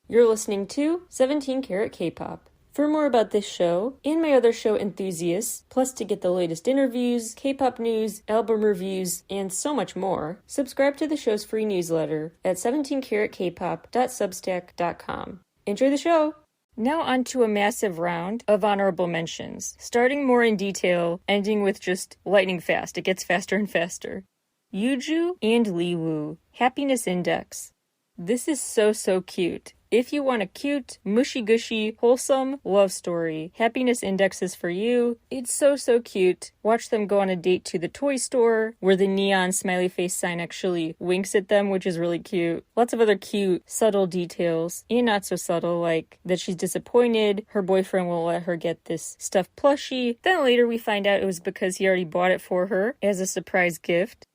You're listening to 17 Carat K-Pop. For more about this show and my other show Enthusiasts, plus to get the latest interviews, K-pop news, album reviews, and so much more, subscribe to the show's free newsletter at 17caratkpop.substack.com. Enjoy the show! Now on to a massive round of honorable mentions, starting more in detail, ending with just lightning fast. It gets faster and faster. Yuju and Liwoo, Happiness Index. This is so cute. If you want a cute, mushy-gushy, wholesome love story, Happiness Index is for you. It's so cute. Watch them go on a date to the toy store, where the neon smiley face sign actually winks at them, which is really cute. Lots of other cute, subtle details, and not so subtle, like that she's disappointed her boyfriend won't let her get this stuffed plushie. Then later we find out it was because he already bought it for her as a surprise gift.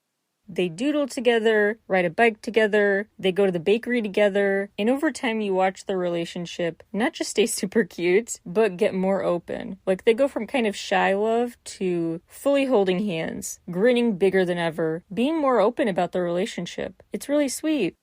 They doodle together, ride a bike together, they go to the bakery together, and over time you watch their relationship not just stay super cute, but get more open. Like they go from kind of shy love to fully holding hands, grinning bigger than ever, being more open about their relationship. It's really sweet.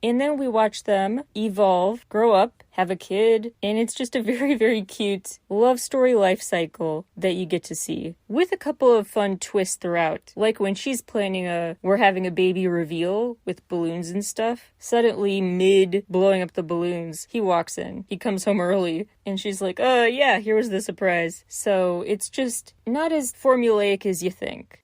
And then we watch them evolve, grow up, have a kid, and it's just a very cute love story life cycle that you get to see, with a couple of fun twists throughout. Like when she's planning we're having a baby reveal with balloons and stuff, suddenly mid blowing up the balloons, he walks in. He comes home early, and she's like, yeah, here was the surprise. So it's just not as formulaic as you think.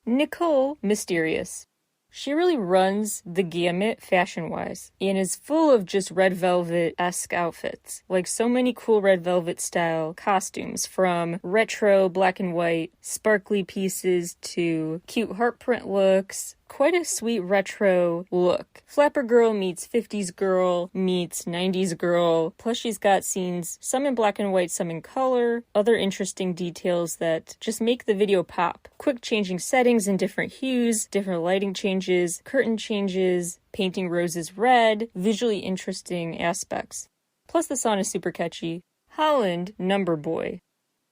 Nicole, Mysterious. She really runs the gamut fashion-wise and is full of just red velvet-esque outfits. Like so many cool red velvet style costumes, from retro black and white sparkly pieces to cute heart print looks. Quite a sweet retro look. Flapper girl meets 50s girl meets 90s girl. Plus she's got scenes, some in black and white, some in color. Other interesting details that just make the video pop. Quick changing settings in different hues, different lighting changes, curtain changes, painting roses red. Visually interesting aspects. Plus the song is super catchy. Holland, Number Boy.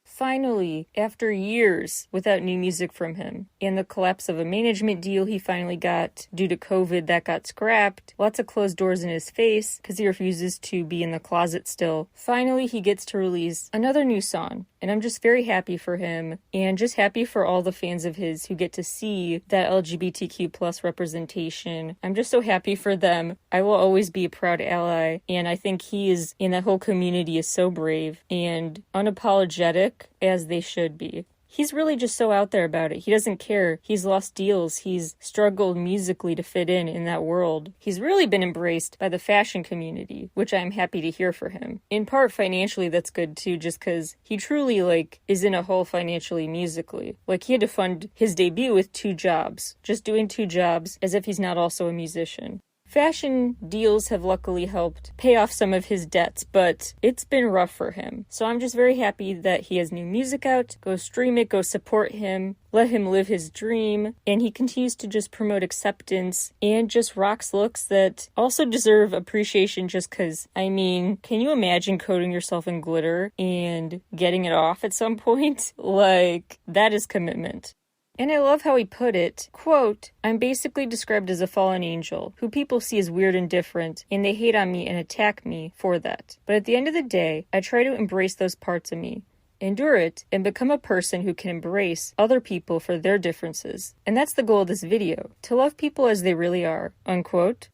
Finally, after years without new music from him, and the collapse of a management deal he finally got due to COVID that got scrapped, lots of closed doors in his face because he refuses to be in the closet still, finally he gets to release another new song. And I'm just very happy for him, and just happy for all the fans of his who get to see that LGBTQ plus representation. I'm just so happy for them. I will always be a proud ally, and I think he is, and that whole community is so brave and unapologetic, as they should be. He's really just so out there about it. He doesn't care. He's lost deals. He's struggled musically to fit in that world. He's really been embraced by the fashion community, which I'm happy to hear for him. In part, financially, that's good too, just because he truly, is in a hole financially, musically. He had to fund his debut with 2 jobs. Just doing 2 jobs, as if he's not also a musician. Fashion deals have luckily helped pay off some of his debts, but it's been rough for him. So I'm just very happy that he has new music out. Go stream it, go support him, let him live his dream, and he continues to just promote acceptance and just rocks looks that also deserve appreciation just because, can you imagine coating yourself in glitter and getting it off at some point? That is commitment. And I love how he put it, quote, "I'm basically described as a fallen angel, who people see as weird and different, and they hate on me and attack me for that. But at the end of the day, I try to embrace those parts of me, endure it, and become a person who can embrace other people for their differences. And that's the goal of this video, to love people as they really are," unquote.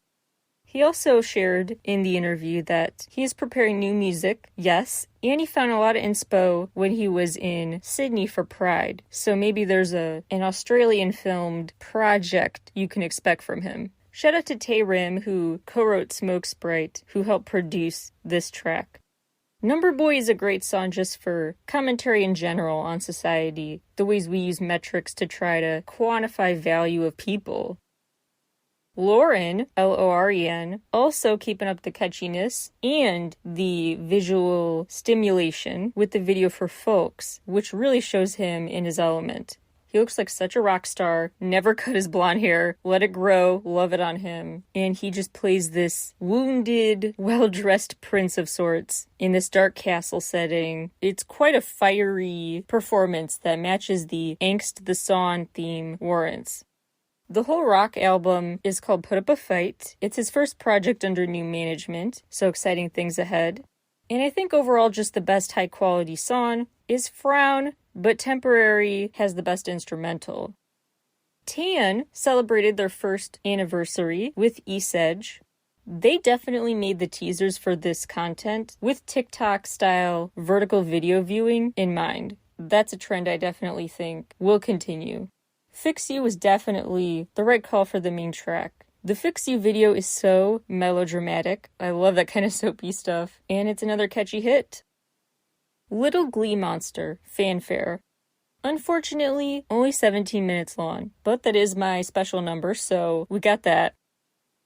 He also shared in the interview that he is preparing new music, yes, and he found a lot of inspo when he was in Sydney for Pride. So maybe there's an Australian-filmed project you can expect from him. Shout out to Tay Rim, who co-wrote Smoke Sprite, who helped produce this track. Number Boy is a great song just for commentary in general on society, the ways we use metrics to try to quantify value of people. Lauren, Loren, also keeping up the catchiness and the visual stimulation with the video for Folks, which really shows him in his element. He looks like such a rock star, never cut his blonde hair, let it grow, love it on him. And he just plays this wounded, well-dressed prince of sorts in this dark castle setting. It's quite a fiery performance that matches the angst the song theme warrants. The whole rock album is called Put Up a Fight. It's his first project under new management, so exciting things ahead. And I think overall just the best high-quality song is Frown, but Temporary has the best instrumental. Tan celebrated their first anniversary with Esedge. They definitely made the teasers for this content with TikTok-style vertical video viewing in mind. That's a trend I definitely think will continue. Fix You was definitely the right call for the main track. The Fix You video is so melodramatic. I love that kind of soapy stuff. And it's another catchy hit. Little Glee Monster, Fanfare. Unfortunately, only 17 minutes long, but that is my special number, so we got that.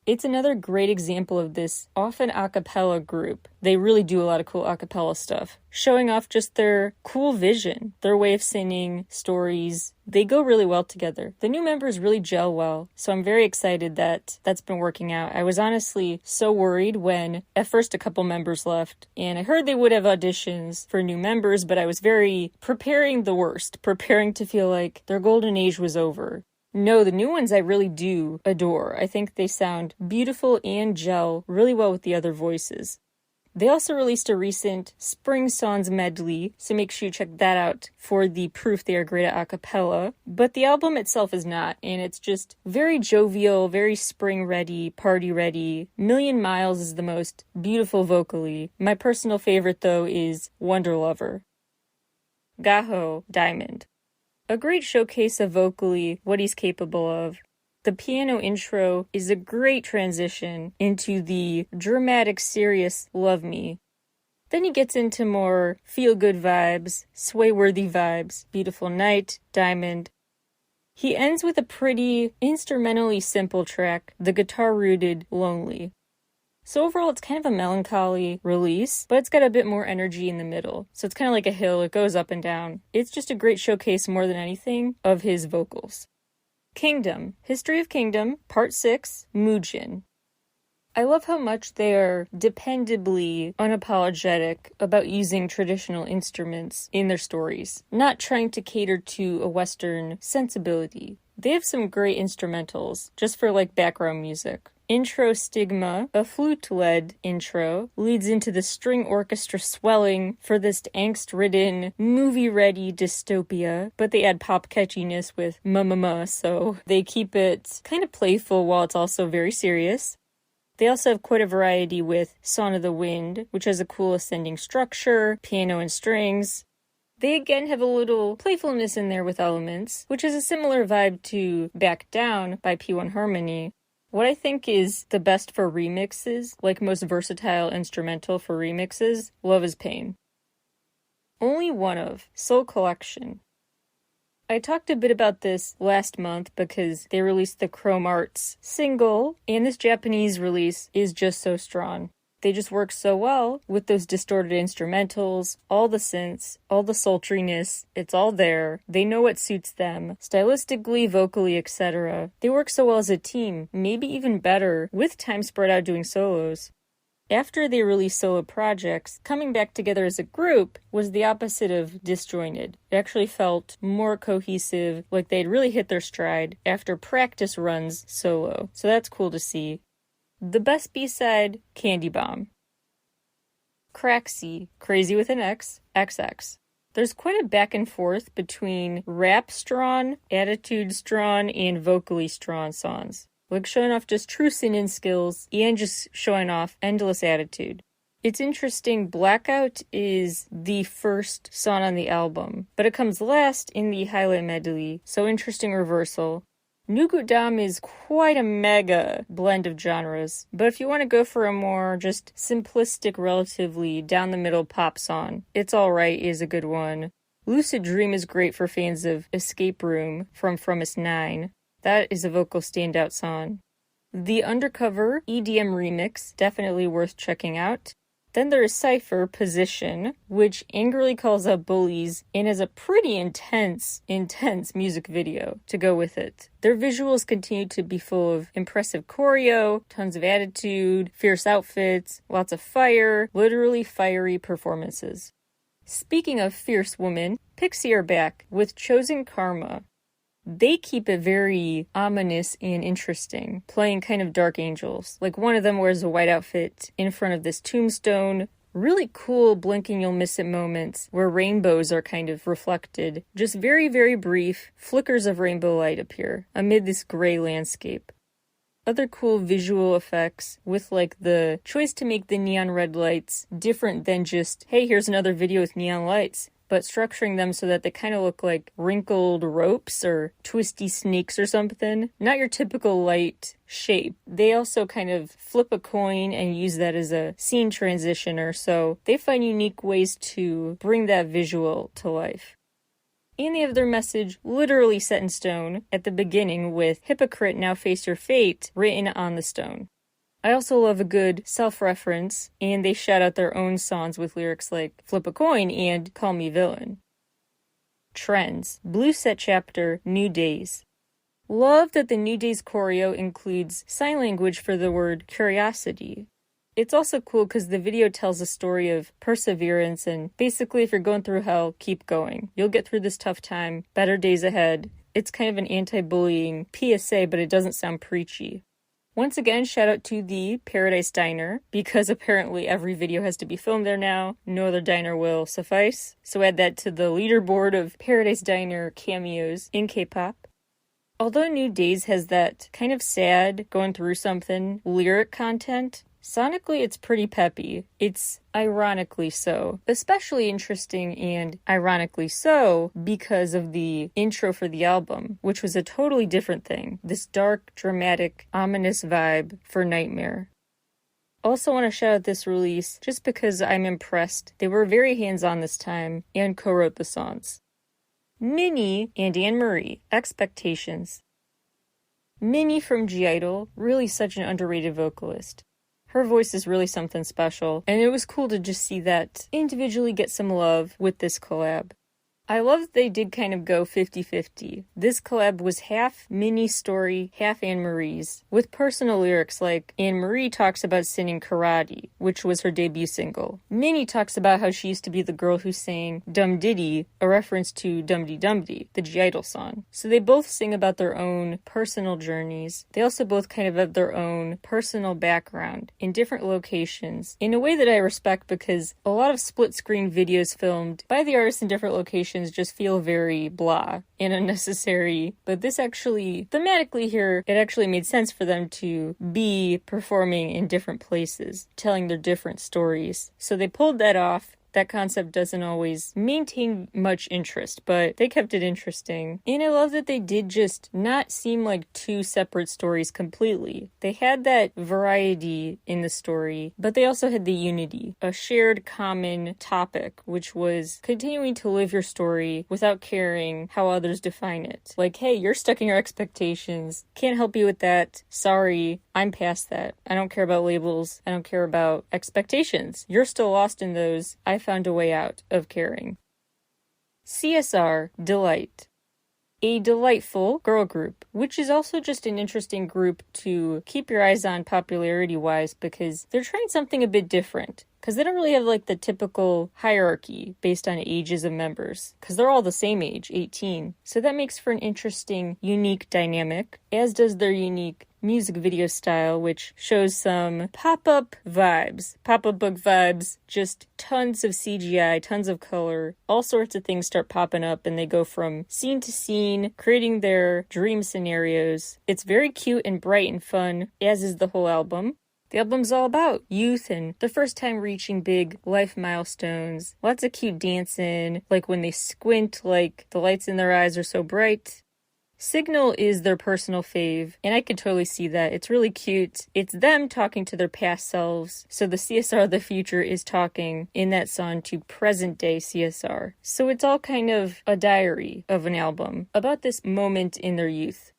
It's another great example of this often a cappella group. They really do a lot of cool a cappella stuff, showing off just their cool vision, their way of singing, stories. They go really well together. The new members really gel well, so I'm very excited that that's been working out. I was honestly so worried when at first a couple members left, and I heard they would have auditions for new members, but I was very preparing the worst, preparing to feel like their golden age was over. No, the new ones I really do adore. I think they sound beautiful and gel really well with the other voices. They also released a recent Spring Songs medley, so make sure you check that out for the proof they are great at a cappella. But the album itself is not, and it's just very jovial, very spring-ready, party-ready. Million Miles is the most beautiful vocally. My personal favorite, though, is Wonder Lover. Gaho, Diamond. A great showcase of vocally what he's capable of. The piano intro is a great transition into the dramatic, serious Love Me. Then he gets into more feel-good vibes, sway-worthy vibes, Beautiful Night, Diamond. He ends with a pretty instrumentally simple track, the guitar-rooted Lonely. So overall, it's kind of a melancholy release, but it's got a bit more energy in the middle. So it's kind of like a hill, it goes up and down. It's just a great showcase more than anything of his vocals. Kingdom, History of Kingdom, Part 6, Mujin. I love how much they are dependably unapologetic about using traditional instruments in their stories, not trying to cater to a Western sensibility. They have some great instrumentals, just for like background music. Intro Stigma, a flute-led intro, leads into the string orchestra swelling for this angst-ridden, movie-ready dystopia, but they add pop catchiness with ma-ma-ma, so they keep it kind of playful while it's also very serious. They also have quite a variety with Song of the Wind, which has a cool ascending structure, piano and strings. They again have a little playfulness in there with elements, which is a similar vibe to Back Down by P1 Harmony. What I think is the best for remixes, like most versatile instrumental for remixes, Love is Pain. Only One of, Soul Collection. I talked a bit about this last month because they released the Chrome Arts single, and this Japanese release is just so strong. They just work so well with those distorted instrumentals, all the synths, all the sultriness, it's all there. They know what suits them, stylistically, vocally, etc. They work so well as a team, maybe even better, with time spread out doing solos. After they released solo projects, coming back together as a group was the opposite of disjointed. It actually felt more cohesive, like they'd really hit their stride after practice runs solo. So that's cool to see. The best B-side, Candy Bomb. Craxy, Crazy with an X, XX. There's quite a back and forth between rap-strong, attitude-strong, and vocally-strong songs. Like showing off just true singing skills and just showing off endless attitude. It's interesting, Blackout is the first song on the album, but it comes last in the highlight medley, so interesting reversal. Nugudam is quite a mega blend of genres, but if you want to go for a more just simplistic, relatively down-the-middle pop song, It's Alright is a good one. Lucid Dream is great for fans of Escape Room from Us 9. That is a vocal standout song. The Undercover EDM remix, definitely worth checking out. Then there is Cypher, Position, which angrily calls out bullies and has a pretty intense music video to go with it. Their visuals continue to be full of impressive choreo, tons of attitude, fierce outfits, lots of fire, literally fiery performances. Speaking of fierce women, Pixie are back with Chosen Karma. they keep it very ominous and interesting, playing kind of dark angels. Like one of them wears a white outfit in front of this tombstone. Really cool blinking you'll miss it moments where rainbows are kind of reflected. Just very, very brief flickers of rainbow light appear amid this gray landscape. Other cool visual effects with like the choice to make the neon red lights different than just, hey, here's another video with neon lights, but structuring them so that they kind of look like wrinkled ropes or twisty snakes or something. Not your typical light shape. They also kind of flip a coin and use that as a scene transitioner, so they find unique ways to bring that visual to life. And they have their message literally set in stone at the beginning with "Hypocrite, now face your fate" written on the stone. I also love a good self-reference, and they shout out their own songs with lyrics like "Flip a coin" and "Call me villain." Trends. Blue Set Chapter, New Days. Love that the New Days choreo includes sign language for the word curiosity. It's also cool because the video tells a story of perseverance and basically if you're going through hell, keep going. You'll get through this tough time, better days ahead. It's kind of an anti-bullying PSA, but it doesn't sound preachy. Once again, shout out to the Paradise Diner, because apparently every video has to be filmed there now. No other diner will suffice. So add that to the leaderboard of Paradise Diner cameos in K-pop. Although New Days has that kind of sad, going through something lyric content, sonically, it's pretty peppy. It's ironically so. Especially interesting and ironically so because of the intro for the album, which was a totally different thing. This dark, dramatic, ominous vibe for Nightmare. Also want to shout out this release just because I'm impressed. They were very hands-on this time and co-wrote the songs. Minnie and Anne-Marie, Expectations. Minnie from G-Idol, really such an underrated vocalist. Her voice is really something special, and it was cool to just see that individually get some love with this collab. I love that they did kind of go 50-50. This collab was half Minnie's story, half Anne-Marie's, with personal lyrics like Anne-Marie talks about singing Karate, which was her debut single. Minnie talks about how she used to be the girl who sang Dum Diddy, a reference to Dum Dee Dum Dee, the G-Idol song. So they both sing about their own personal journeys. They also both kind of have their own personal background in different locations in a way that I respect because a lot of split-screen videos filmed by the artists in different locations just feel very blah and unnecessary, but this actually, thematically here, it actually made sense for them to be performing in different places, telling their different stories. So they pulled that off. That concept doesn't always maintain much interest, but they kept it interesting. And I love that they did just not seem like two separate stories completely. They had that variety in the story, but they also had the unity, a shared common topic, which was continuing to live your story without caring how others define it. Like, hey, you're stuck in your expectations. Can't help you with that. Sorry, I'm past that. I don't care about labels. I don't care about expectations. You're still lost in those. I found a way out of caring. CSR, Delight. A delightful girl group, which is also just an interesting group to keep your eyes on popularity-wise because they're trying something a bit different. Because they don't really have like the typical hierarchy based on ages of members. Because they're all the same age, 18. So that makes for an interesting, unique dynamic, as does their unique music video style, which shows some pop-up vibes. Pop-up book vibes, just tons of CGI, tons of color. All sorts of things start popping up and they go from scene to scene, creating their dream scenarios. It's very cute and bright and fun, as is the whole album. The album's all about youth and the first time reaching big life milestones. Lots of cute dancing, like when they squint, like the lights in their eyes are so bright. Signal is their personal fave, and I can totally see that. It's really cute. It's them talking to their past selves. So the CSR of the future is talking in that song to present day CSR. So it's all kind of a diary of an album about this moment in their youth.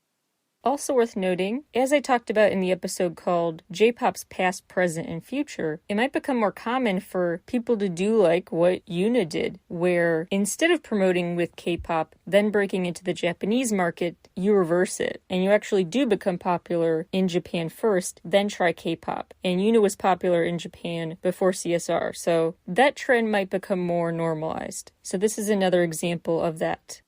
Also worth noting, as I talked about in the episode called J-Pop's Past, Present, and Future, it might become more common for people to do like what Yuna did, where instead of promoting with K-pop, then breaking into the Japanese market, you reverse it, and you actually do become popular in Japan first, then try K-pop. And Yuna was popular in Japan before CSR, so that trend might become more normalized. So this is another example of that.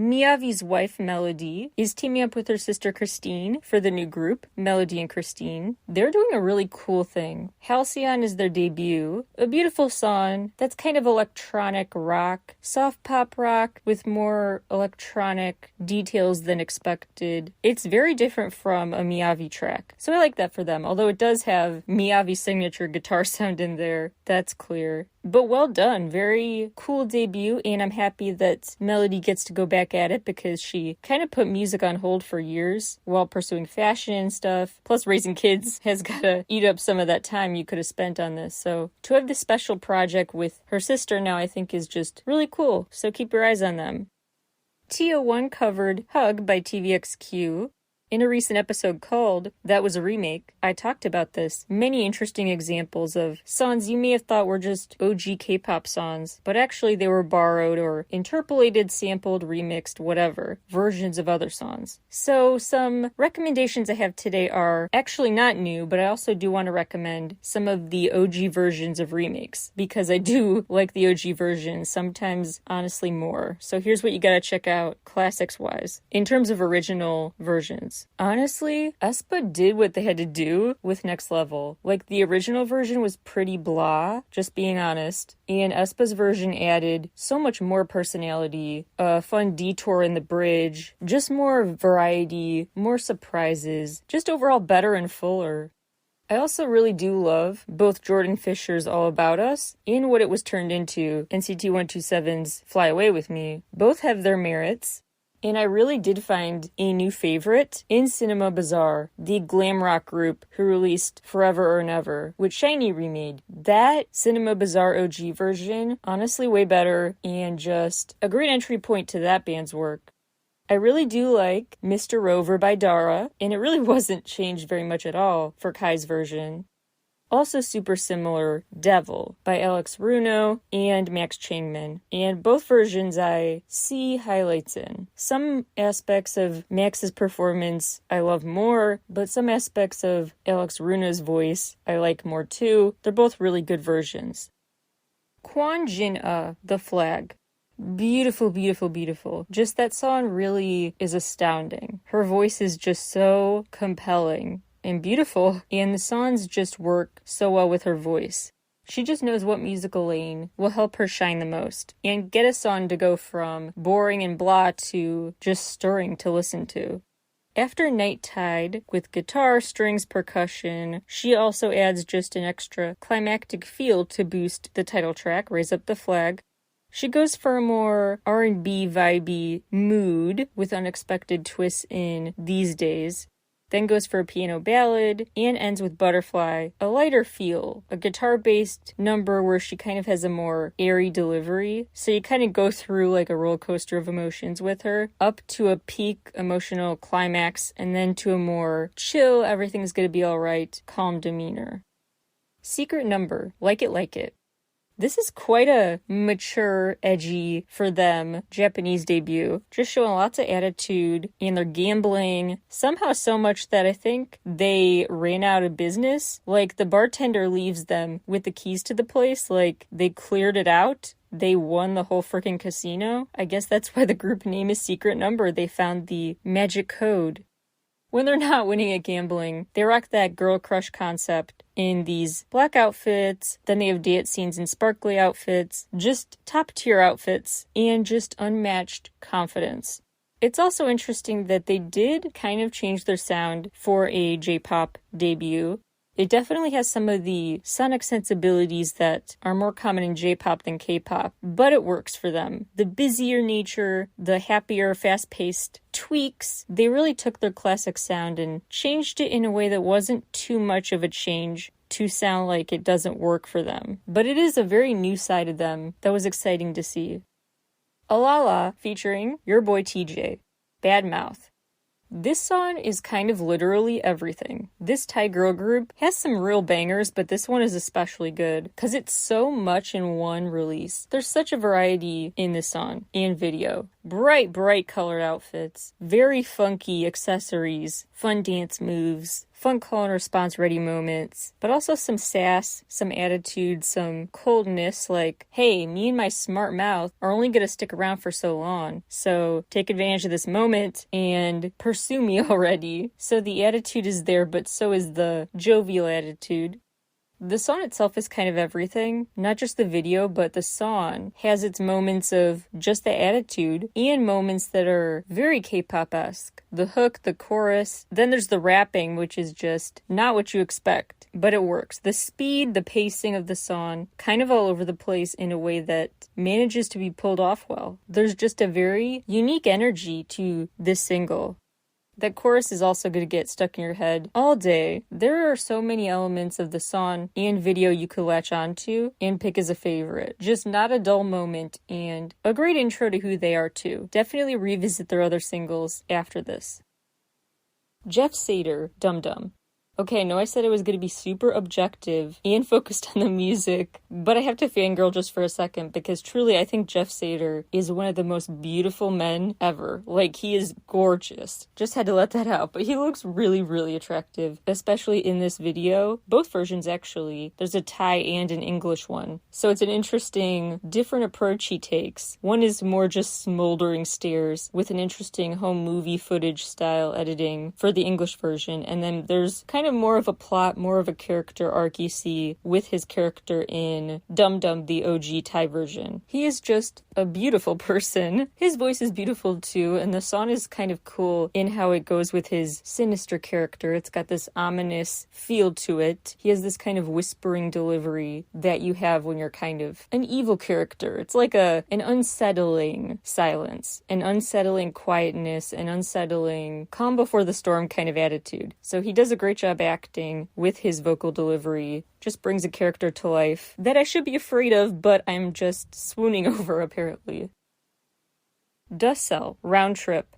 Miyavi's wife, Melody, is teaming up with her sister Christine for the new group, Melody and Christine. They're doing a really cool thing. Halcyon is their debut, a beautiful song that's kind of electronic rock, soft pop rock with more electronic details than expected. It's very different from a Miyavi track, so I like that for them, although it does have Miyavi's signature guitar sound in there, that's clear. But well done, very cool debut, and I'm happy that Melody gets to go back at it because she kind of put music on hold for years while pursuing fashion and stuff. Plus raising kids has gotta eat up some of that time you could have spent on this. So to have this special project with her sister now I think is just really cool, so keep your eyes on them. TO1 covered Hug by TVXQ. In a recent episode called That Was a Remake, I talked about this. Many interesting examples of songs you may have thought were just OG K-pop songs, but actually they were borrowed or interpolated, sampled, remixed, whatever, versions of other songs. So some recommendations I have today are actually not new, but I also do want to recommend some of the OG versions of remakes, because I do like the OG versions, sometimes honestly more. So here's what you gotta check out, classics-wise, in terms of original versions. Honestly, aespa did what they had to do with Next Level. Like, the original version was pretty blah, just being honest, and aespa's version added so much more personality, a fun detour in the bridge, just more variety, more surprises, just overall better and fuller. I also really do love both Jordan Fisher's All About Us and what it was turned into, NCT 127's Fly Away With Me. Both have their merits. And I really did find a new favorite in Cinema Bazaar, the glam rock group who released Forever or Never, which SHINee remade. That Cinema Bazaar OG version, honestly way better, and just a great entry point to that band's work. I really do like Mr. Rover by Dara, and it really wasn't changed very much at all for Kai's version. Also super similar, Devil by Alex Runo and Max Changman, and both versions I see highlights in. Some aspects of Max's performance I love more, but some aspects of Alex Runo's voice I like more too. They're both really good versions. Kwon Jin-ah, The Flag. Beautiful, beautiful, beautiful. Just that song really is astounding. Her voice is just so compelling and beautiful, and the songs just work so well with her voice. She just knows what musical lane will help her shine the most and get a song to go from boring and blah to just stirring to listen to. After Night Tide, with guitar, strings, percussion, she also adds just an extra climactic feel to boost the title track, Raise Up the Flag. She goes for a more R&B vibey mood with unexpected twists in These Days. Then goes for a piano ballad, and ends with Butterfly, a lighter feel, a guitar-based number where she kind of has a more airy delivery, so you kind of go through like a roller coaster of emotions with her, up to a peak emotional climax, and then to a more chill, everything's gonna be alright, calm demeanor. Secret Number, Like It Like It. This is quite a mature, edgy, for them, Japanese debut. Just showing lots of attitude, and they're gambling. Somehow so much that I think they ran out of business. Like, the bartender leaves them with the keys to the place. Like, they cleared it out. They won the whole freaking casino. I guess that's why the group name is Secret Number. They found the magic code. When they're not winning at gambling, they rock that girl crush concept in these black outfits, then they have dance scenes in sparkly outfits, just top tier outfits, and just unmatched confidence. It's also interesting that they did kind of change their sound for a J-pop debut. It definitely has some of the sonic sensibilities that are more common in J-pop than K-pop, but it works for them. The busier nature, the happier, fast-paced tweaks, they really took their classic sound and changed it in a way that wasn't too much of a change to sound like it doesn't work for them. But it is a very new side of them that was exciting to see. Alala featuring your boy TJ, Bad Mouth. This song is kind of literally everything. This Thai girl group has some real bangers, but this one is especially good because it's so much in one release. There's such a variety in this song and video. Bright, bright colored outfits, very funky accessories, fun dance moves, fun call and response ready moments, but also some sass, some attitude, some coldness like, hey, me and my smart mouth are only going to stick around for so long, so take advantage of this moment and pursue me already. So the attitude is there, but so is the jovial attitude. The song itself is kind of everything, not just the video, but the song has its moments of just the attitude and moments that are very K-pop-esque. The hook, the chorus, then there's the rapping, which is just not what you expect, but it works. The speed, the pacing of the song, kind of all over the place in a way that manages to be pulled off well. There's just a very unique energy to this single. That chorus is also going to get stuck in your head all day. There are so many elements of the song and video you could latch onto and pick as a favorite. Just not a dull moment and a great intro to who they are too. Definitely revisit their other singles after this. Jeff Sater, Dum Dum. Okay, I know I said I was going to be super objective and focused on the music, but I have to fangirl just for a second because truly I think Jeff Sater is one of the most beautiful men ever. Like, he is gorgeous. Just had to let that out, but he looks really, really attractive, especially in this video. Both versions, actually. There's a Thai and an English one. So it's an interesting, different approach he takes. One is more just smoldering stares with an interesting home movie footage style editing for the English version, and then there's kind of more of a plot, more of a character arc you see with his character in Dum Dum, the OG Thai version. He is just a beautiful person. His voice is beautiful too, and the song is kind of cool in how it goes with his sinister character. It's got this ominous feel to it. He has this kind of whispering delivery that you have when you're kind of an evil character. It's like an unsettling silence, an unsettling quietness, an unsettling calm before the storm kind of attitude. So he does a great job acting with his vocal delivery, just brings a character to life that I should be afraid of, but I'm just swooning over apparently. Dust Cell, Round Trip.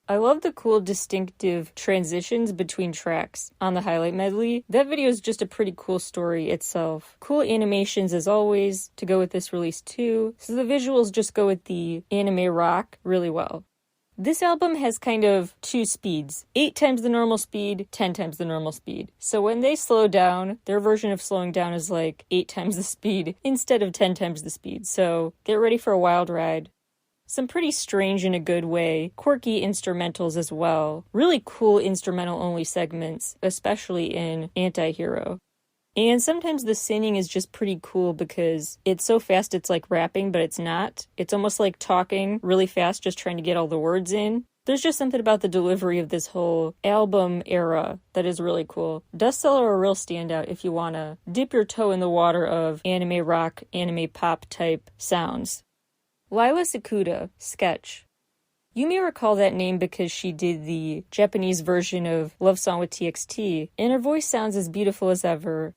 I love the cool distinctive transitions between tracks on the highlight medley. That video is just a pretty cool story itself. Cool animations as always to go with this release too, so the visuals just go with the anime rock really well. This album has kind of two speeds, 8 times the normal speed, 10 times the normal speed. So when they slow down, their version of slowing down is like 8 times the speed instead of 10 times the speed. So get ready for a wild ride. Some pretty strange in a good way, quirky instrumentals as well. Really cool instrumental-only segments, especially in Anti-Hero. And sometimes the singing is just pretty cool because it's so fast it's like rapping, but it's not. It's almost like talking really fast, just trying to get all the words in. There's just something about the delivery of this whole album era that is really cool. Dust Cell are a real standout if you want to dip your toe in the water of anime rock, anime pop type sounds. Lila Sakuda, Sketch. You may recall that name because she did the Japanese version of Love Song with TXT, and her voice sounds as beautiful as ever.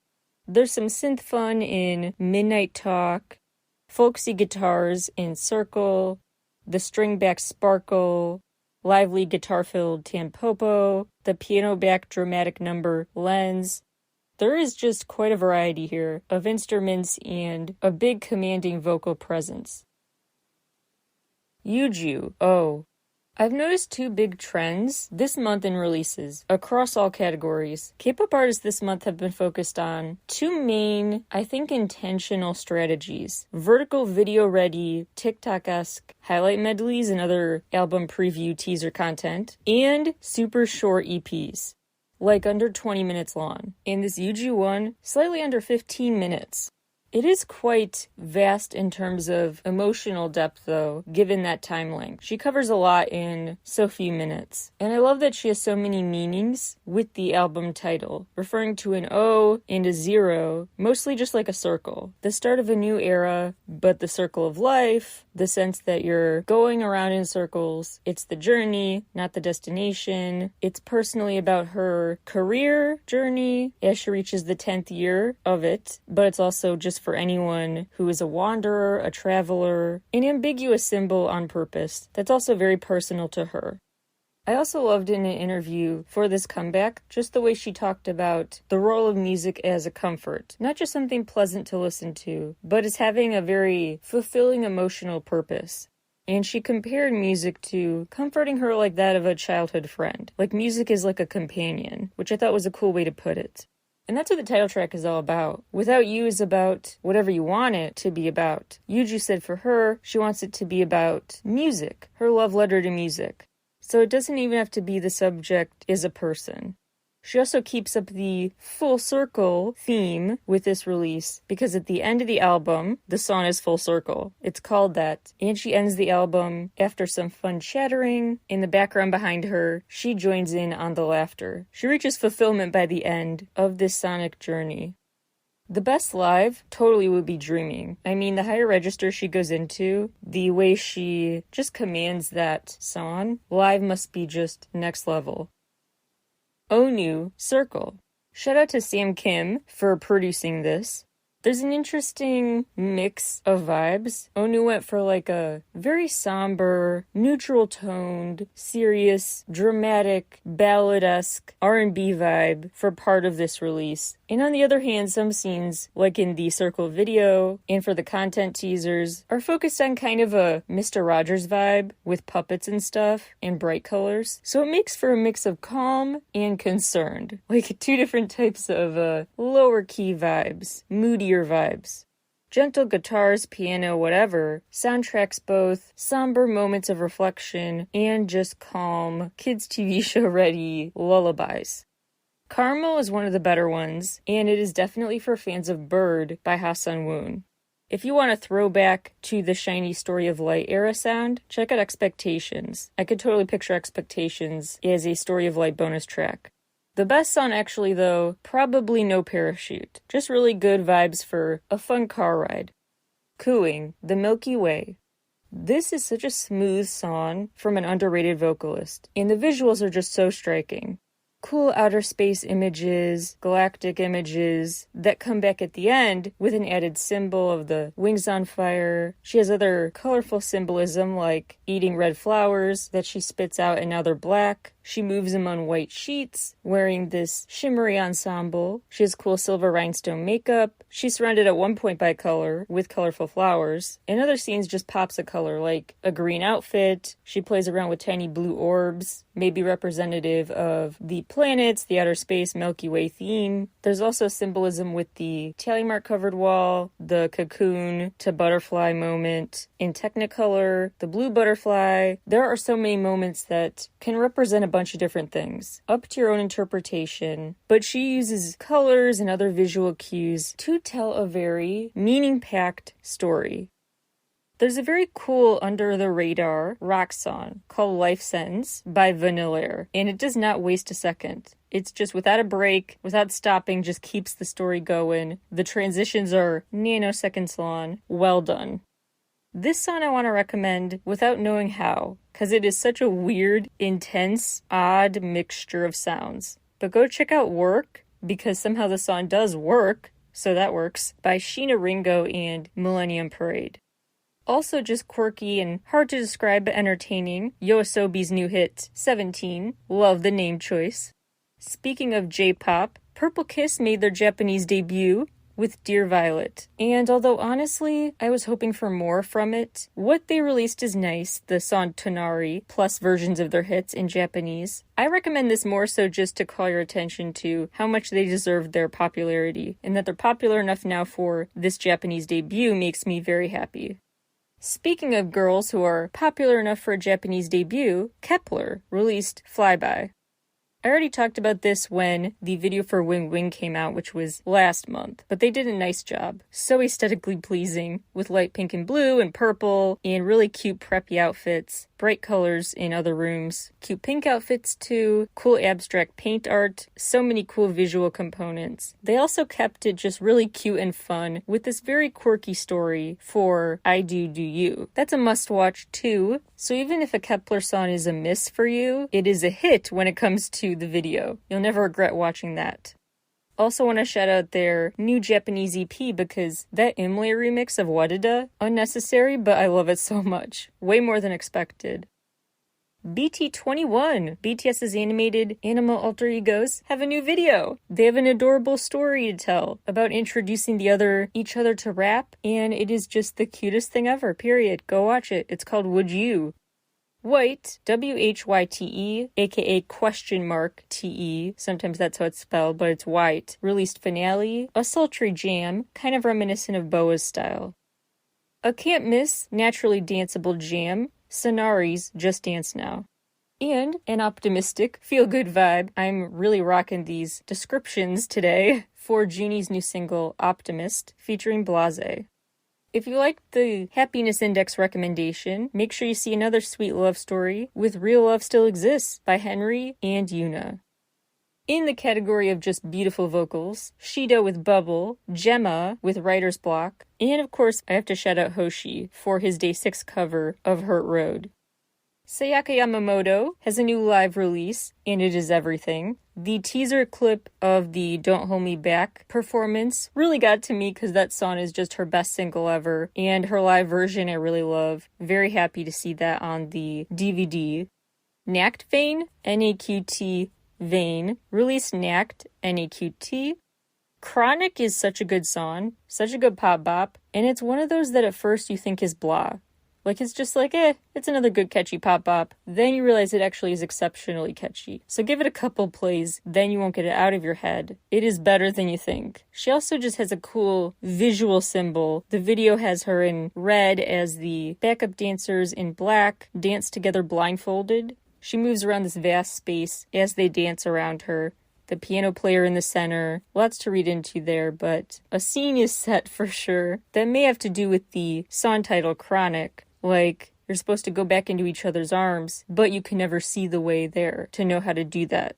There's some synth fun in Midnight Talk, folksy guitars in Circle, the string back Sparkle, lively guitar-filled Tampopo, the piano back dramatic number Lens. There is just quite a variety here of instruments and a big commanding vocal presence. Yuju, Oh. I've noticed two big trends this month in releases across all categories. K-pop artists this month have been focused on two main, I think, intentional strategies. Vertical video-ready, TikTok-esque highlight medleys and other album preview teaser content, and super short EPs, like under 20 minutes long. And this Yuju one, slightly under 15 minutes. It is quite vast in terms of emotional depth, though, given that time length. She covers a lot in so few minutes. And I love that she has so many meanings with the album title, referring to an O and a 0, mostly just like a circle. The start of a new era, but the circle of life, the sense that you're going around in circles. It's the journey, not the destination. It's personally about her career journey as she reaches the 10th year of it, but it's also just for anyone who is a wanderer, a traveler, an ambiguous symbol on purpose that's also very personal to her. I also loved in an interview for this comeback just the way she talked about the role of music as a comfort, not just something pleasant to listen to, but as having a very fulfilling emotional purpose. And she compared music to comforting her like that of a childhood friend. Like music is like a companion, which I thought was a cool way to put it. And that's what the title track is all about. Without You is about whatever you want it to be about. Yuju said for her, she wants it to be about music, her love letter to music. So it doesn't even have to be the subject is a person. She also keeps up the full circle theme with this release because at the end of the album, the song is full circle. It's called that. And she ends the album after some fun chattering. In the background behind her, she joins in on the laughter. She reaches fulfillment by the end of this sonic journey. The best live totally would be Dreaming. I mean, the higher register she goes into, the way she just commands that song, live must be just next level. Onu, Circle. Shout out to Sam Kim for producing this. There's an interesting mix of vibes. Onu went for like a very somber, neutral-toned, serious, dramatic, ballad-esque R&B vibe for part of this release. And on the other hand, some scenes, like in the Circle video and for the content teasers, are focused on kind of a Mr. Rogers vibe with puppets and stuff and bright colors. So it makes for a mix of calm and concerned. Like two different types of lower key vibes, moodier vibes. Gentle guitars, piano, whatever, soundtracks both somber moments of reflection and just calm, kids' TV show ready lullabies. Caramel is one of the better ones, and it is definitely for fans of Bird by Ha Sun-woon. If you want a throwback to the Shiny Story of Light era sound, check out Expectations. I could totally picture Expectations as a Story of Light bonus track. The best song actually though, probably No Parachute. Just really good vibes for a fun car ride. Cooing, The Milky Way. This is such a smooth song from an underrated vocalist, and the visuals are just so striking. Cool outer space images, galactic images that come back at the end with an added symbol of the wings on fire. She has other colorful symbolism like eating red flowers that she spits out and now they're black. She moves them on white sheets, wearing this shimmery ensemble. She has cool silver rhinestone makeup. She's surrounded at one point by color with colorful flowers. In other scenes, just pops a color, like a green outfit. She plays around with tiny blue orbs, maybe representative of the planets, the outer space, Milky Way theme. There's also symbolism with the tally mark covered wall, the cocoon to butterfly moment. In Technicolor, the blue butterfly. There are so many moments that can represent a bunch of different things, up to your own interpretation, but she uses colors and other visual cues to tell a very meaning-packed story. There's a very cool under-the-radar rock song called Life Sentence by Vanilla Air, and it does not waste a second. It's just without a break, without stopping, just keeps the story going. The transitions are nanoseconds long. Well done. This song I want to recommend without knowing how, because it is such a weird, intense, odd mixture of sounds. But go check out Work, because somehow the song does work, so that works, by Sheena Ringo and Millennium Parade. Also just quirky and hard to describe but entertaining, Yoasobi's new hit, 17. Love the name choice. Speaking of J-pop, Purple Kiss made their Japanese debut with Dear Violet. And although honestly, I was hoping for more from it, what they released is nice, the song Tonari, plus versions of their hits in Japanese. I recommend this more so just to call your attention to how much they deserve their popularity, and that they're popular enough now for this Japanese debut makes me very happy. Speaking of girls who are popular enough for a Japanese debut, Kepler released Flyby. I already talked about this when the video for Wing Wing came out, which was last month, but they did a nice job. So aesthetically pleasing, with light pink and blue and purple, and really cute preppy outfits, bright colors in other rooms, cute pink outfits too, cool abstract paint art, so many cool visual components. They also kept it just really cute and fun with this very quirky story for I Do Do You. That's a must-watch too, so even if a Kepler song is a miss for you, it is a hit when it comes to the video. You'll never regret watching that. Also want to shout out their new Japanese EP because that Imlay remix of Wadada, unnecessary, but I love it so much. Way more than expected. BT21, BTS's animated animal alter egos, have a new video. They have an adorable story to tell about introducing each other to rap, and it is just the cutest thing ever, period. Go watch it. It's called Would You? White, WHYTE, aka question mark TE, sometimes that's how it's spelled, but it's white, released Finale, a sultry jam, kind of reminiscent of Boa's style. A can't miss, naturally danceable jam, Sonari's Just Dance Now. And an optimistic, feel-good vibe. I'm really rocking these descriptions today for Junie's new single, Optimist, featuring Blase. If you liked the Happiness Index recommendation, make sure you see another sweet love story with Real Love Still Exists by Henry and Yuna. In the category of just beautiful vocals, Shido with Bubble, Gemma with Writer's Block, and of course I have to shout out Hoshi for his Day 6 cover of Hurt Road. Sayaka Yamamoto has a new live release, and it is everything. The teaser clip of the Don't Hold Me Back performance really got to me because that song is just her best single ever, and her live version I really love. Very happy to see that on the DVD. Nact Vane, N-A-Q-T Vane, released Nact, N-A-Q-T. Chronic is such a good song, such a good pop bop, and it's one of those that at first you think is blah. Like, it's just like, it's another good catchy pop bop. Then you realize it actually is exceptionally catchy. So give it a couple plays, then you won't get it out of your head. It is better than you think. She also just has a cool visual symbol. The video has her in red as the backup dancers in black dance together blindfolded. She moves around this vast space as they dance around her. The piano player in the center. Lots to read into there, but a scene is set for sure. That may have to do with the song title, Chronic. Like, you're supposed to go back into each other's arms, but you can never see the way there to know how to do that.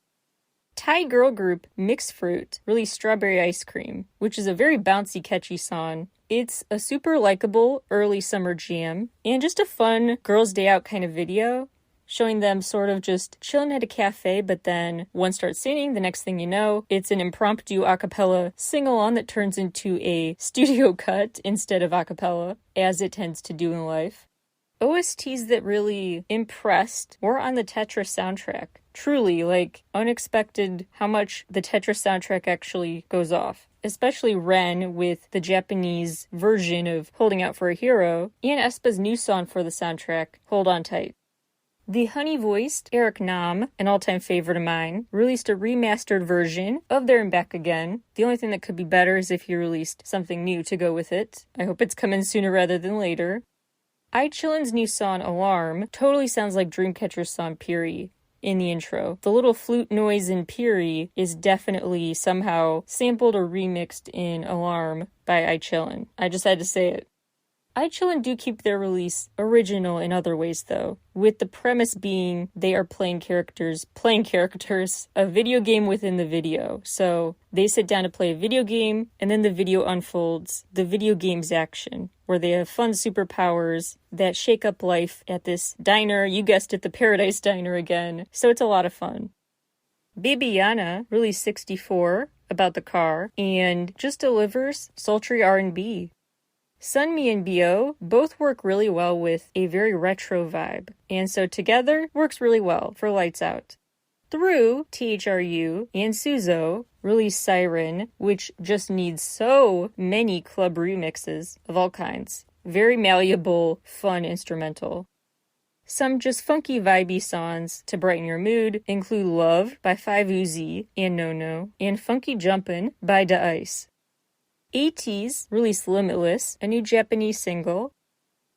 Thai girl group Mixed Fruit released Strawberry Ice Cream, which is a very bouncy, catchy song. It's a super likable early summer jam, and just a fun girls' day out kind of video, showing them sort of just chilling at a cafe, but then one starts singing, the next thing you know, it's an impromptu a cappella sing-along that turns into a studio cut instead of a cappella, as it tends to do in life. OSTs that really impressed were on the Tetris soundtrack. Truly, like, unexpected how much the Tetris soundtrack actually goes off. Especially Ren with the Japanese version of Holding Out for a Hero, and aespa's new song for the soundtrack, Hold On Tight. The honey-voiced Eric Nam, an all-time favorite of mine, released a remastered version of There and Back Again. The only thing that could be better is if he released something new to go with it. I hope it's coming sooner rather than later. iChillin's new song, Alarm, totally sounds like Dreamcatcher's song, Piri, in the intro. The little flute noise in Piri is definitely somehow sampled or remixed in Alarm by iChillin. I just had to say it. iChillin do keep their release original in other ways, though, with the premise being they are playing characters, a video game within the video. So they sit down to play a video game, and then the video unfolds the video game's action, where they have fun superpowers that shake up life at this diner, you guessed it, the Paradise Diner again. So it's a lot of fun. Bibiana released 64, about the car, and just delivers sultry R&B. Sunmi and Bio both work really well with a very retro vibe, and so together works really well for Lights Out. Through THRU and Suzo released Siren, which just needs so many club remixes of all kinds. Very malleable, fun instrumental. Some just funky vibey songs to brighten your mood include Love by 5uzi and No, and Funky Jumpin' by Da Ice. ATEEZ released Limitless, a new Japanese single.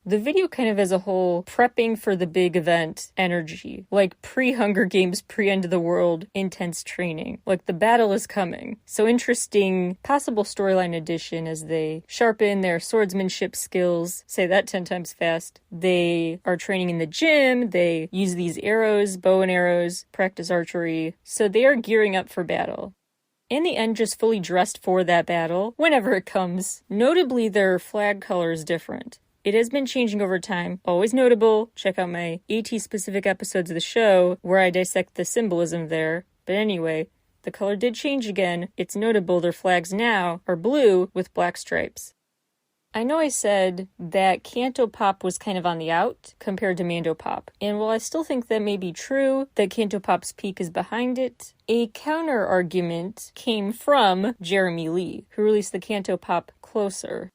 The video kind of as a whole prepping for the big event energy, like pre-Hunger Games, pre-End of the World, intense training. Like the battle is coming. So interesting possible storyline addition as they sharpen their swordsmanship skills, say that 10 times fast. They are training in the gym, they use these arrows, bow and arrows, practice archery. So they are gearing up for battle. In the end, just fully dressed for that battle, whenever it comes. Notably, their flag color is different. It has been changing over time. Always notable. Check out my AT-specific episodes of the show, where I dissect the symbolism there. But anyway, the color did change again. It's notable their flags now are blue with black stripes. I know I said that Cantopop was kind of on the out compared to Mandopop, and while I still think that may be true, that Cantopop's peak is behind it, a counter-argument came from Jeremy Lee, who released the Cantopop Closer.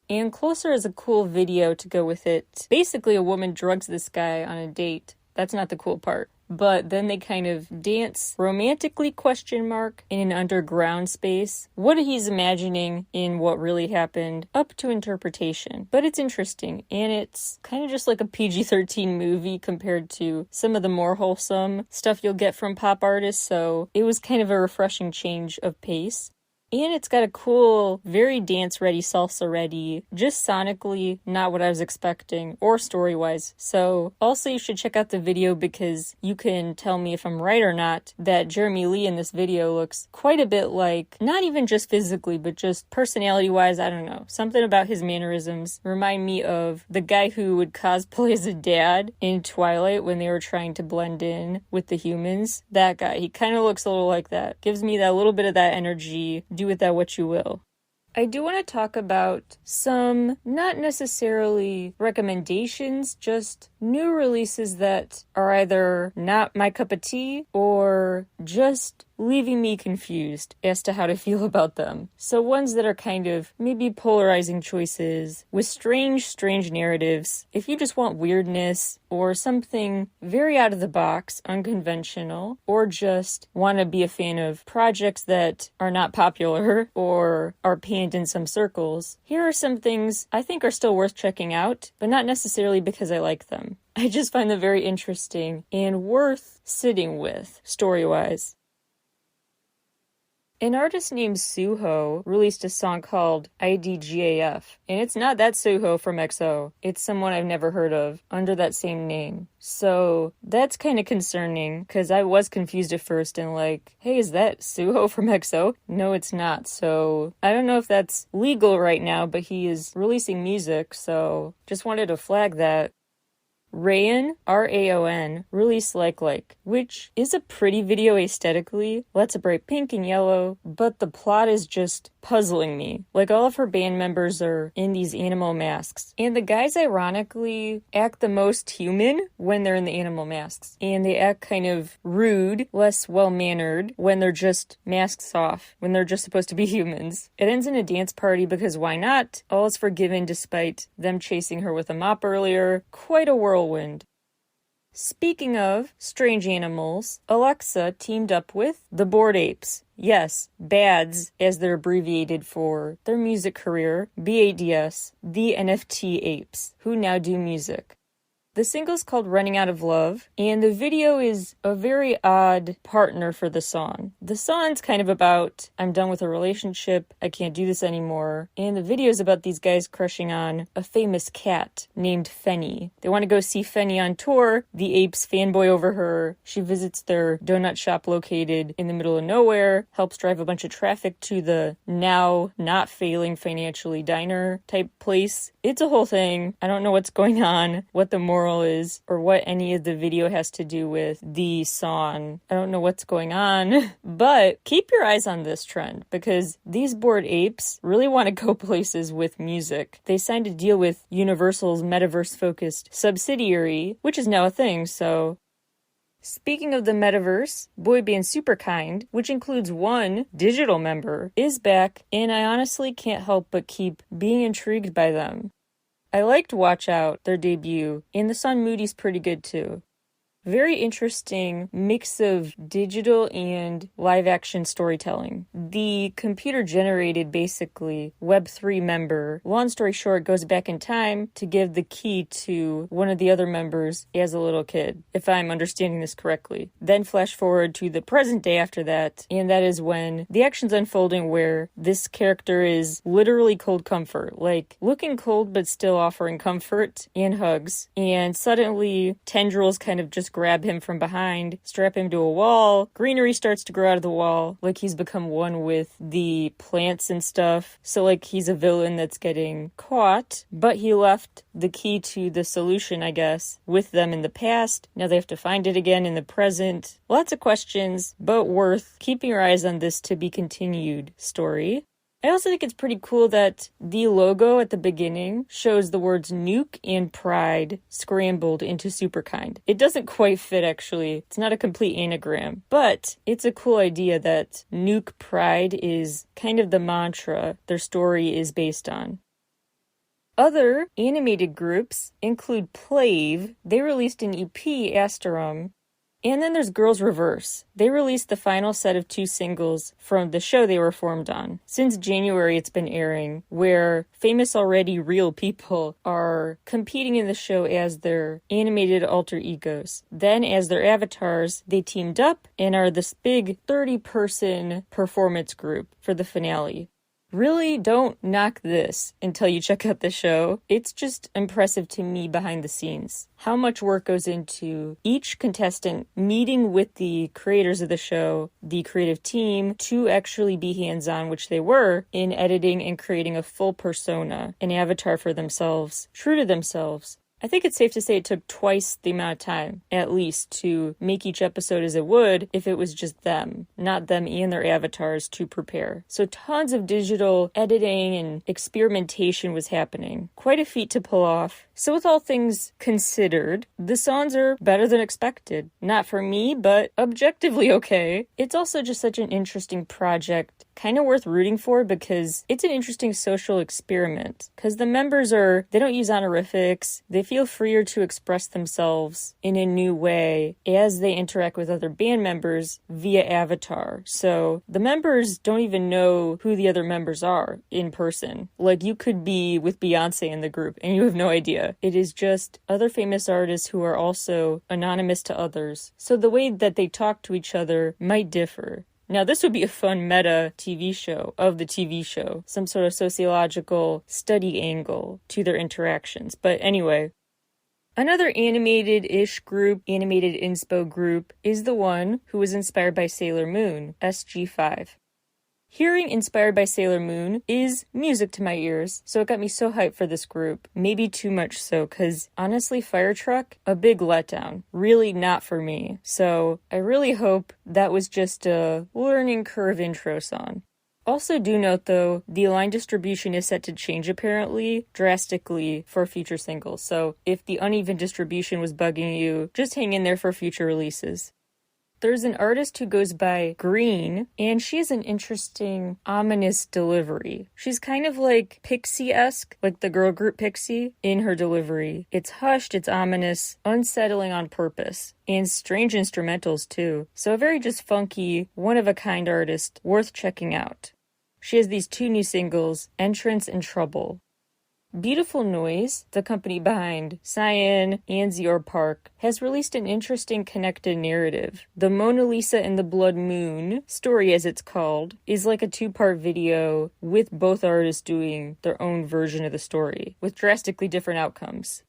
And Closer is a cool video to go with it. Basically, a woman drugs this guy on a date. That's not the cool part. But then they kind of dance romantically, in an underground space. What he's imagining in what really happened, up to interpretation. But it's interesting, and it's kind of just like a PG-13 movie compared to some of the more wholesome stuff you'll get from pop artists, so it was kind of a refreshing change of pace. And it's got a cool, very dance-ready, salsa-ready, just sonically not what I was expecting, or story-wise. So, also you should check out the video because you can tell me if I'm right or not, that Jeremy Lee in this video looks quite a bit like, not even just physically, but just personality-wise, I don't know. Something about his mannerisms remind me of the guy who would cosplay as a dad in Twilight when they were trying to blend in with the humans. That guy, he kind of looks a little like that. Gives me that little bit of that energy. Do with that what you will. I do want to talk about some, not necessarily recommendations, just new releases that are either not my cup of tea or just leaving me confused as to how to feel about them. So ones that are kind of maybe polarizing choices with strange narratives. If you just want weirdness or something very out of the box, unconventional, or just want to be a fan of projects that are not popular or are panned in some circles, here are some things I think are still worth checking out, but not necessarily because I like them. I just find them very interesting and worth sitting with, story-wise. An artist named Suho released a song called IDGAF, and it's not that Suho from EXO, it's someone I've never heard of under that same name. So that's kind of concerning, because I was confused at first and like, hey, is that Suho from EXO? No, it's not. So I don't know if that's legal right now, but he is releasing music, so just wanted to flag that. Rayon, R-A-O-N, released Like, which is a pretty video aesthetically. Lots of bright pink and yellow, but the plot is just puzzling me. Like, all of her band members are in these animal masks, and the guys ironically act the most human when they're in the animal masks, and they act kind of rude, less well-mannered when they're just masks off, when they're just supposed to be humans. It ends in a dance party because why not? All is forgiven despite them chasing her with a mop earlier. Quite a whirlwind. Speaking of strange animals, Alexa teamed up with the Bored Apes. Yes, BADS, as they're abbreviated for their music career, BADS, the NFT apes, who now do music. The single's called Running Out of Love, and the video is a very odd partner for the song. The song's kind of about, I'm done with a relationship, I can't do this anymore, and the video's about these guys crushing on a famous cat named Fenny. They want to go see Fenny on tour, the apes fanboy over her, she visits their donut shop located in the middle of nowhere, helps drive a bunch of traffic to the now not failing financially diner type place. It's a whole thing. I don't know what's going on, what the moral is, or what any of the video has to do with the song. I don't know what's going on, but keep your eyes on this trend because these Bored Apes really want to go places with music. They signed a deal with Universal's metaverse-focused subsidiary, which is now a thing, so... Speaking of the metaverse, boy band Superkind, which includes one digital member, is back, and I honestly can't help but keep being intrigued by them. I liked Watch Out, their debut, and the song Moody's pretty good too. Very interesting mix of digital and live-action storytelling. The computer-generated, basically, Web3 member, long story short, goes back in time to give the key to one of the other members as a little kid, if I'm understanding this correctly. Then flash forward to the present day after that, and that is when the action's unfolding where this character is literally cold comfort, like looking cold but still offering comfort and hugs, and suddenly tendrils kind of just grab him from behind, strap him to a wall, greenery starts to grow out of the wall, like he's become one with the plants and stuff, so like he's a villain that's getting caught, but he left the key to the solution, I guess, with them in the past, now they have to find it again in the present. Lots of questions, but worth keeping your eyes on this to be continued story. I also think it's pretty cool that the logo at the beginning shows the words nuke and pride scrambled into superkind. It doesn't quite fit, actually. It's not a complete anagram, but it's a cool idea that nuke pride is kind of the mantra their story is based on. Other animated groups include Plave. They released an EP, Asterum. And then there's Girls Reverse. They released the final set of 2 singles from the show they were formed on. Since January, it's been airing, where famous already real people are competing in the show as their animated alter egos. Then, as their avatars, they teamed up and are this big 30-person performance group for the finale. Really don't knock this until you check out the show. It's just impressive to me behind the scenes. How much work goes into each contestant meeting with the creators of the show, the creative team, to actually be hands-on, which they were, in editing and creating a full persona, an avatar for themselves, true to themselves. I think it's safe to say it took twice the amount of time, at least, to make each episode as it would if it was just them, not them and their avatars to prepare. So tons of digital editing and experimentation was happening. Quite a feat to pull off. So with all things considered, the songs are better than expected. Not for me, but objectively okay. It's also just such an interesting project, kind of worth rooting for because it's an interesting social experiment. Because the members they don't use honorifics, they feel freer to express themselves in a new way as they interact with other band members via avatar. So the members don't even know who the other members are in person. Like, you could be with Beyonce in the group and you have no idea. It is just other famous artists who are also anonymous to others. So the way that they talk to each other might differ. Now, this would be a fun meta TV show of the TV show, some sort of sociological study angle to their interactions. But anyway, another animated-ish group, animated inspo group, is the one who was inspired by Sailor Moon, SG5. Hearing Inspired by Sailor Moon is music to my ears, so it got me so hyped for this group. Maybe too much so, because honestly, Fire Truck, a big letdown. Really not for me. So I really hope that was just a learning curve intro song. Also do note though, the line distribution is set to change apparently drastically for future singles. So if the uneven distribution was bugging you, just hang in there for future releases. There's an artist who goes by Green, and she has an interesting, ominous delivery. She's kind of like Pixie-esque, like the girl group Pixie, in her delivery. It's hushed, it's ominous, unsettling on purpose, and strange instrumentals too. So a very just funky, one-of-a-kind artist, worth checking out. She has these 2 new singles, Entrance and Trouble. Beautiful Noise, the company behind Cyan and Zior Park, has released an interesting connected narrative. The Mona Lisa and the Blood Moon story, as it's called, is like a 2-part video with both artists doing their own version of the story, with drastically different outcomes.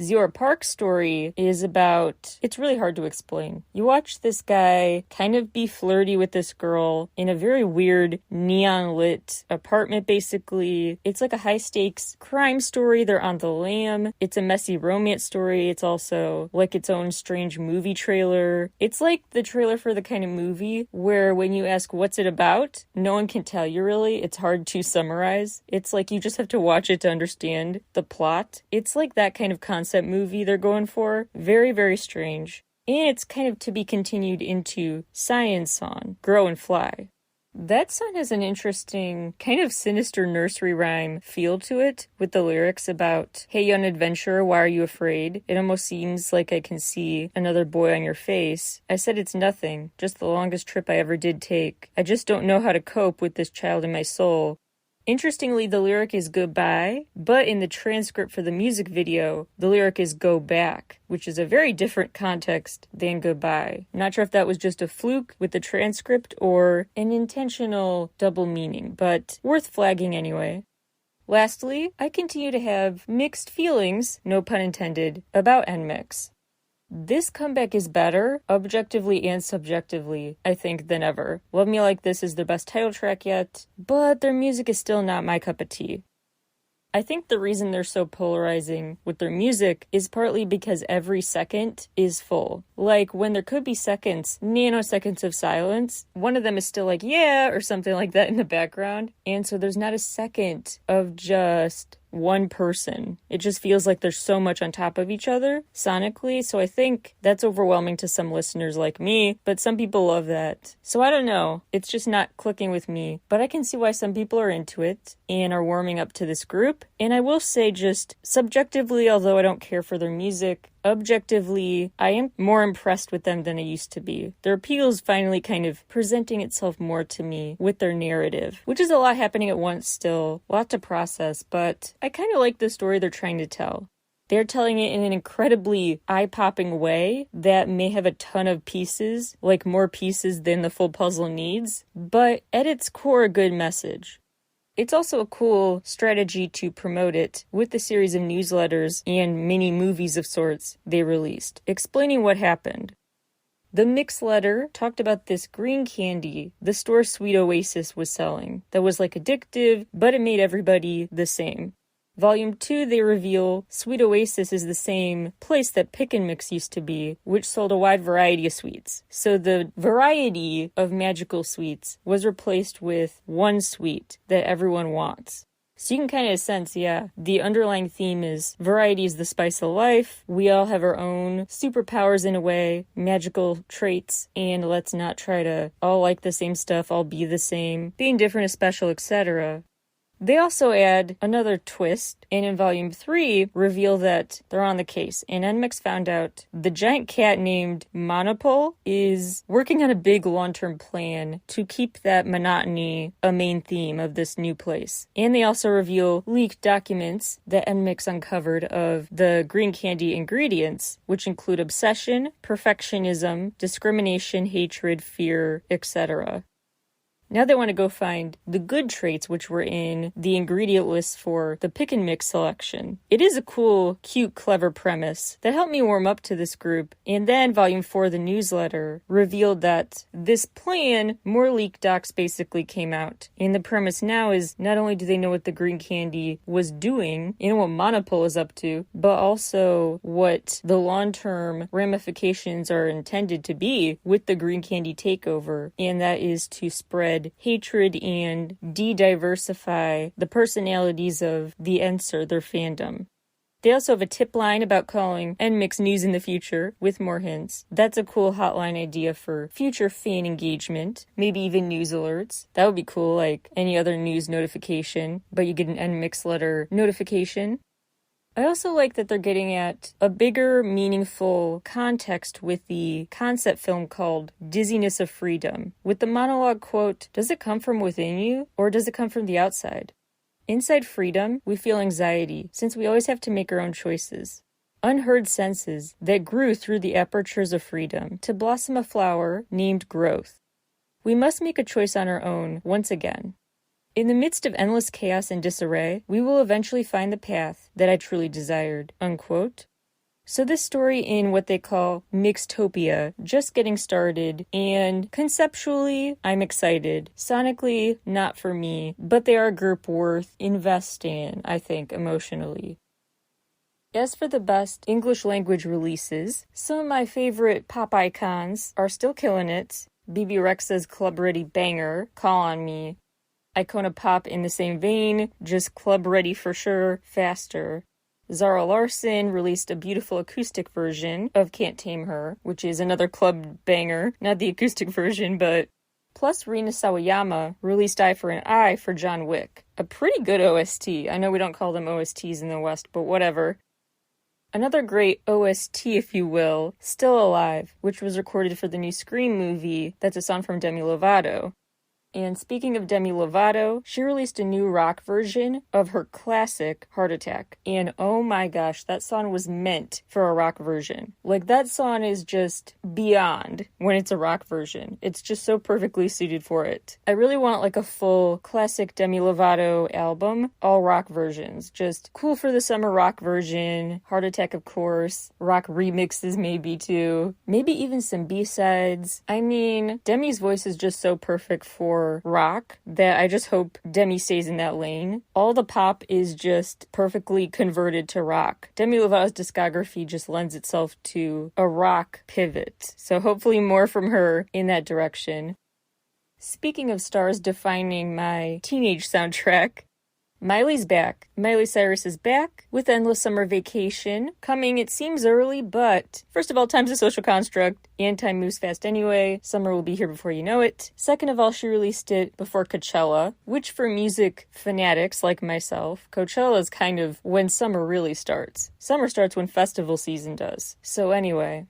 Zior Park's story is about, it's really hard to explain. You watch this guy kind of be flirty with this girl in a very weird neon lit apartment basically. It's like a high stakes crime story. They're on the lam. It's a messy romance story. It's also like its own strange movie trailer. It's like the trailer for the kind of movie where when you ask what's it about, no one can tell you really. It's hard to summarize. It's like you just have to watch it to understand the plot. It's like that kind of concept movie they're going for. Very, very strange. And it's kind of to be continued into Science Song, Grow and Fly. That song has an interesting, kind of sinister nursery rhyme feel to it, with the lyrics about, hey young adventurer, why are you afraid? It almost seems like I can see another boy on your face. I said it's nothing, just the longest trip I ever did take. I just don't know how to cope with this child in my soul. Interestingly, the lyric is goodbye, but in the transcript for the music video, the lyric is go back, which is a very different context than goodbye. Not sure if that was just a fluke with the transcript or an intentional double meaning, but worth flagging anyway. Lastly, I continue to have mixed feelings, no pun intended, about NMIX. This comeback is better, objectively and subjectively, I think, than ever. Love Me Like This is their best title track yet, but their music is still not my cup of tea. I think the reason they're so polarizing with their music is partly because every second is full. Like, when there could be seconds, nanoseconds of silence, one of them is still like, yeah, or something like that in the background. And so there's not a second of just one person. It just feels like there's so much on top of each other sonically. So I think that's overwhelming to some listeners like me, but some people love that. So I don't know. It's just not clicking with me, but I can see why some people are into it and are warming up to this group. And I will say, just subjectively, although I don't care for their music, objectively, I am more impressed with them than I used to be. Their appeal is finally kind of presenting itself more to me with their narrative, which is a lot happening at once still, a lot to process, but I kind of like the story they're trying to tell. They're telling it in an incredibly eye-popping way that may have a ton of pieces, like more pieces than the full puzzle needs, but at its core, a good message. It's also a cool strategy to promote it with the series of newsletters and mini movies of sorts they released, explaining what happened. The mix letter talked about this green candy the store Sweet Oasis was selling that was like addictive, but it made everybody the same. Volume 2, they reveal Sweet Oasis is the same place that Pick and Mix used to be, which sold a wide variety of sweets. So the variety of magical sweets was replaced with one sweet that everyone wants. So you can kind of sense, the underlying theme is variety is the spice of life. We all have our own superpowers in a way, magical traits, and let's not try to all like the same stuff, all be the same. Being different is special, etc. They also add another twist, and in Volume 3, reveal that they're on the case. And NMIX found out the giant cat named Monopole is working on a big long-term plan to keep that monotony a main theme of this new place. And they also reveal leaked documents that NMIX uncovered of the green candy ingredients, which include obsession, perfectionism, discrimination, hatred, fear, etc. Now they want to go find the good traits which were in the ingredient list for the pick and mix selection. It is a cool, cute, clever premise that helped me warm up to this group. And then Volume 4, the newsletter, revealed that this plan, more leaked docs basically came out. And the premise now is not only do they know what the green candy was doing and what Monopole is up to, but also what the long-term ramifications are intended to be with the green candy takeover. And that is to spread hatred and de-diversify the personalities of the Enser, their fandom. They also have a tip line about calling NMIX News in the future, with more hints. That's a cool hotline idea for future fan engagement, maybe even news alerts. That would be cool, like any other news notification, but you get an NMIX letter notification. I also like that they're getting at a bigger, meaningful context with the concept film called Dizziness of Freedom, with the monologue quote, "Does it come from within you, or does it come from the outside?" Inside freedom, we feel anxiety, since we always have to make our own choices. Unheard senses that grew through the apertures of freedom to blossom a flower named growth. We must make a choice on our own, once again. In the midst of endless chaos and disarray, we will eventually find the path that I truly desired, unquote. So this story in what they call Mixtopia, just getting started, and conceptually, I'm excited. Sonically, not for me, but they are a group worth investing in, I think, emotionally. As for the best English language releases, some of my favorite pop icons are still killing it. BB Rexha's Club Ready banger, Call on Me. Icona Pop in the same vein, just club ready for sure, faster. Zara Larsson released a beautiful acoustic version of Can't Tame Her, which is another club banger, not the acoustic version, but... Plus Rina Sawayama released Eye for an Eye for John Wick, a pretty good OST. I know we don't call them OSTs in the West, but whatever. Another great OST, if you will, Still Alive, which was recorded for the new Scream movie that's a song from Demi Lovato. And speaking of Demi Lovato, she released a new rock version of her classic Heart Attack. And oh my gosh, that song was meant for a rock version. Like, that song is just beyond when it's a rock version. It's just so perfectly suited for it. I really want like a full classic Demi Lovato album, all rock versions. Just cool for the summer rock version, Heart Attack of course, rock remixes maybe too, maybe even some B-sides. I mean, Demi's voice is just so perfect for more rock that I just hope Demi stays in that lane. All the pop is just perfectly converted to rock. Demi Lovato's discography just lends itself to a rock pivot. So hopefully more from her in that direction. Speaking of stars defining my teenage soundtrack, Miley's back. Miley Cyrus is back with Endless Summer Vacation. Coming, it seems early, but first of all, time's a social construct, and time moves fast anyway. Summer will be here before you know it. Second of all, she released it before Coachella, which for music fanatics like myself, Coachella is kind of when summer really starts. Summer starts when festival season does. So anyway,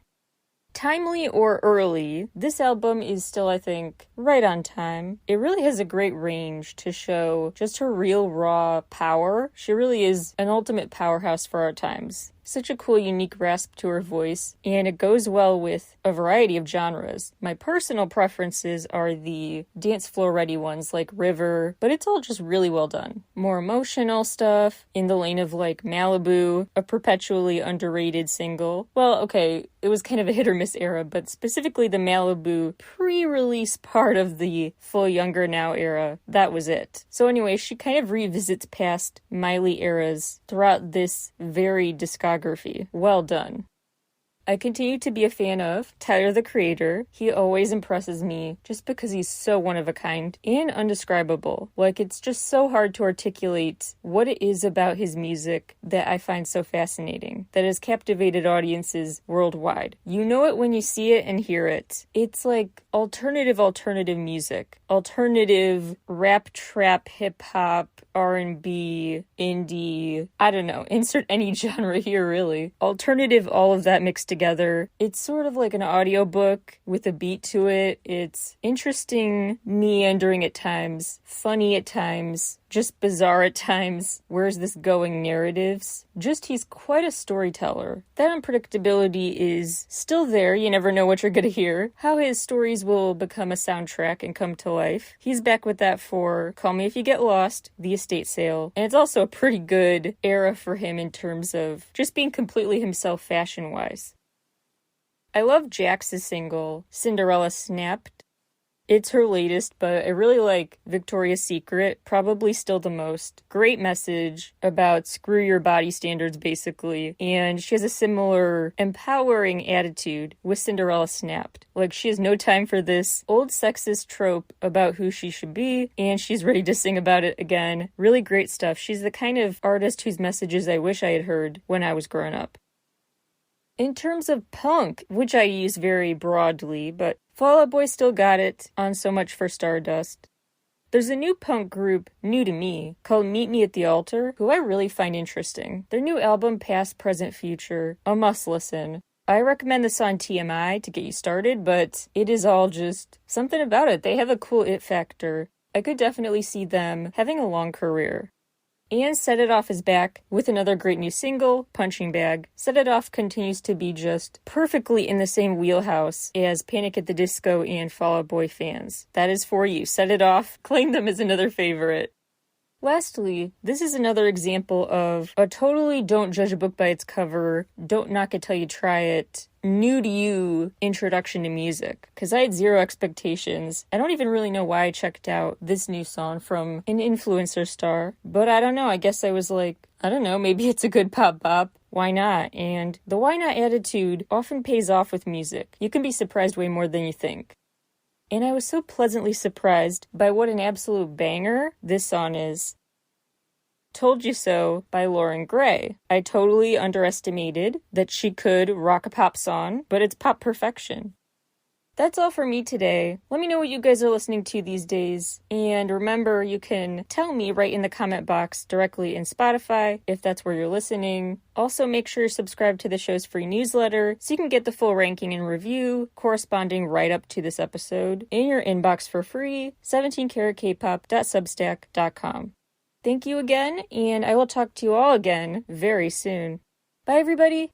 timely or early, this album is still, I think, right on time. It really has a great range to show just her real raw power. She really is an ultimate powerhouse for our times. Such a cool, unique rasp to her voice, and it goes well with a variety of genres. My personal preferences are the dance floor ready ones like River, but it's all just really well done. More emotional stuff in the lane of like Malibu, a perpetually underrated single. Well, okay, it was kind of a hit or miss era, but specifically the Malibu pre-release part of the full Younger Now era, that was it. So anyway, she kind of revisits past Miley eras throughout this varied discography. Well done. I continue to be a fan of Tyler, the Creator. He always impresses me just because he's so one of a kind and undescribable. Like, it's just so hard to articulate what it is about his music that I find so fascinating, that has captivated audiences worldwide. You know it when you see it and hear it. It's like alternative music. Alternative rap, trap, hip-hop, R&B, indie, I don't know, insert any genre here really. Alternative, all of that mixed together. It's sort of like an audiobook with a beat to it. It's interesting, meandering at times, funny at times, just bizarre at times. Where's this going narratives? Just he's quite a storyteller. That unpredictability is still there. You never know what you're gonna hear. How his stories will become a soundtrack and come to life. He's back with that for Call Me If You Get Lost, The Estate Sale. And it's also a pretty good era for him in terms of just being completely himself fashion-wise. I love Jax's single, Cinderella Snapped. It's her latest, but I really like Victoria's Secret, probably still the most. Great message about screw your body standards, basically. And she has a similar empowering attitude with Cinderella Snapped. Like, she has no time for this old sexist trope about who she should be, and she's ready to sing about it again. Really great stuff. She's the kind of artist whose messages I wish I had heard when I was growing up. In terms of punk, which I use very broadly, but Fall Out Boy still got it on So Much for Stardust. There's a new punk group, new to me, called Meet Me at the Altar, who I really find interesting. Their new album, Past, Present, Future, a must listen. I recommend this on TMI to get you started, but it is all just something about it. They have a cool it factor. I could definitely see them having a long career. And Set It Off is back with another great new single, Punching Bag. Set It Off continues to be just perfectly in the same wheelhouse as Panic at the Disco and Fall Out Boy fans. That is for you. Set It Off. Claim them as another favorite. Lastly, this is another example of a totally don't judge a book by its cover, don't knock it till you try it, new to you introduction to music. Because I had zero expectations. I don't even really know why I checked out this new song from an influencer star. But I don't know, I guess I was like, I don't know, maybe it's a good pop bop. Why not? And the why not attitude often pays off with music. You can be surprised way more than you think. And I was so pleasantly surprised by what an absolute banger this song is. Told You So by Lauren Gray. I totally underestimated that she could rock a pop song, but it's pop perfection. That's all for me today. Let me know what you guys are listening to these days. And remember, you can tell me right in the comment box directly in Spotify if that's where you're listening. Also, make sure you're subscribed to the show's free newsletter so you can get the full ranking and review corresponding right up to this episode in your inbox for free, 17caratkpop.substack.com. Thank you again, and I will talk to you all again very soon. Bye, everybody!